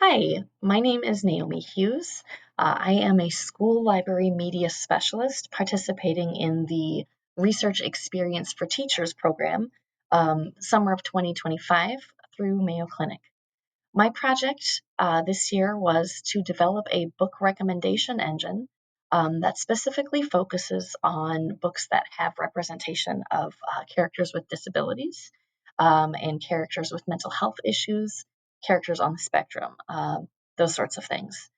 Hi, my name is Naomi Hughes. I am a school library media specialist participating in the Research Experience for Teachers program, summer of 2025 through Mayo Clinic. My project this year was to develop a book recommendation engine that specifically focuses on books that have representation of characters with disabilities and characters with mental health issues, characters on the spectrum, those sorts of things.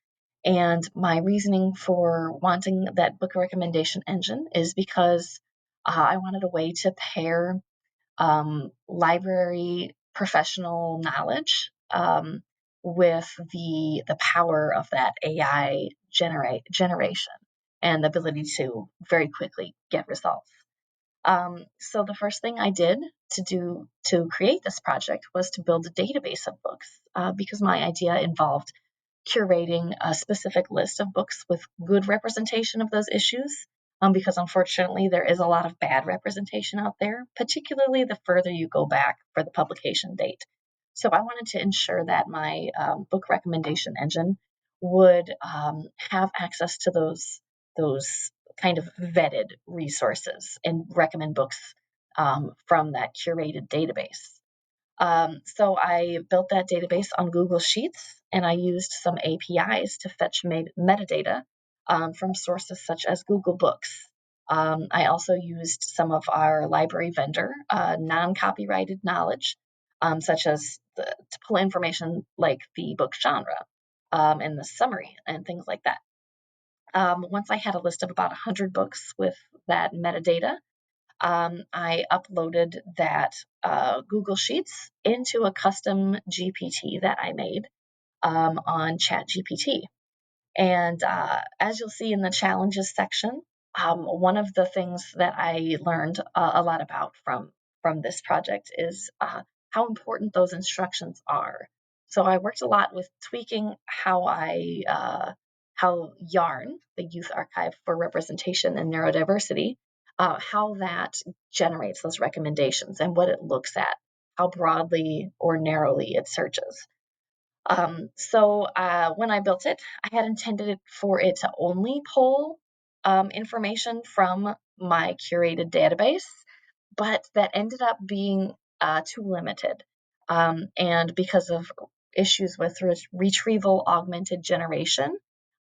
And my reasoning for wanting that book recommendation engine is because I wanted a way to pair library professional knowledge with the power of that AI generation and the ability to very quickly get results. So the first thing I did to create this project was to build a database of books because my idea involved curating a specific list of books with good representation of those issues. Because unfortunately, there is a lot of bad representation out there, particularly the further you go back for the publication date. So I wanted to ensure that my book recommendation engine would have access to those kind of vetted resources and recommend books from that curated database. So I built that database on Google Sheets, and I used some APIs to fetch metadata from sources such as Google Books. I also used some of our library vendor non-copyrighted knowledge, such as to pull information like the book genre and the summary and things like that. Once I had a list of about 100 books with that metadata, I uploaded that Google Sheets into a custom GPT that I made on ChatGPT. And as you'll see in the challenges section, one of the things that I learned a lot about from this project is how important those instructions are. So I worked a lot with tweaking how YARN, the Youth Archive for Representation and Neurodiversity, how that generates those recommendations and what it looks at, how broadly or narrowly it searches. So when I built it, I had intended it for it to only pull information from my curated database, but that ended up being too limited. And because of issues with retrieval augmented generation,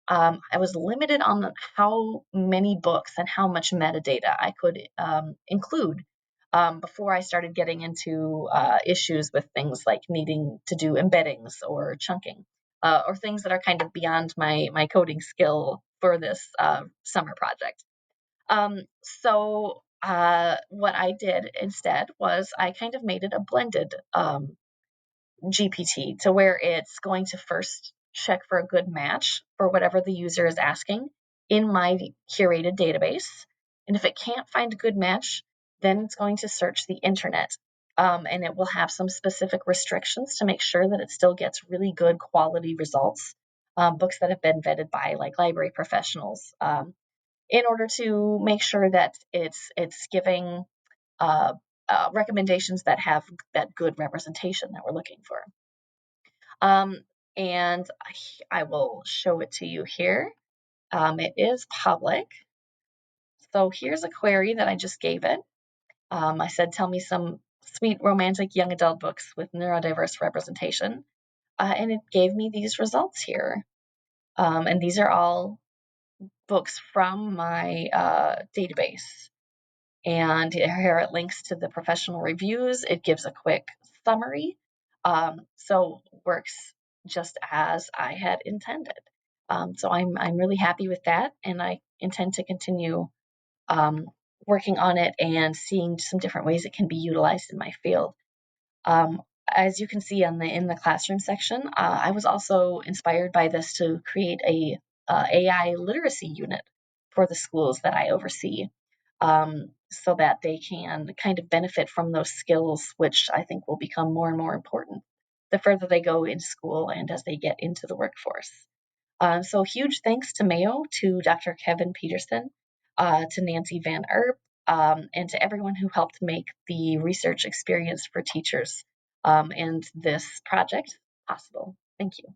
I was limited on how many books and how much metadata I could include before I started getting into issues with things like needing to do embeddings or chunking, or things that are kind of beyond my coding skill for this summer project. So what I did instead was I kind of made it a blended GPT to where it's going to first check for a good match for whatever the user is asking in my curated database. And if it can't find a good match, then it's going to search the internet. And it will have some specific restrictions to make sure that it still gets really good quality results, books that have been vetted by like library professionals, in order to make sure that it's giving uh, recommendations that have that good representation that we're looking for. Um, and I will show it to you here. It is public. So here's a query that I just gave it. I said, tell me some sweet romantic young adult books with neurodiverse representation. And it gave me these results here. And these are all books from my database. And here it links to the professional reviews. It gives a quick summary. So works just as I had intended. So I'm really happy with that, and I intend to continue um, working on it and seeing some different ways it can be utilized in my field. Um, as you can see in the classroom section, I was also inspired by this to create a AI literacy unit for the schools that I oversee, so that they can kind of benefit from those skills, which I think will become more and more important the further they go in school and as they get into the workforce. So huge thanks to Mayo, to Dr. Kevin Peterson, to Nancy Van Erp, and to everyone who helped make the research experience for teachers and this project possible. Thank you.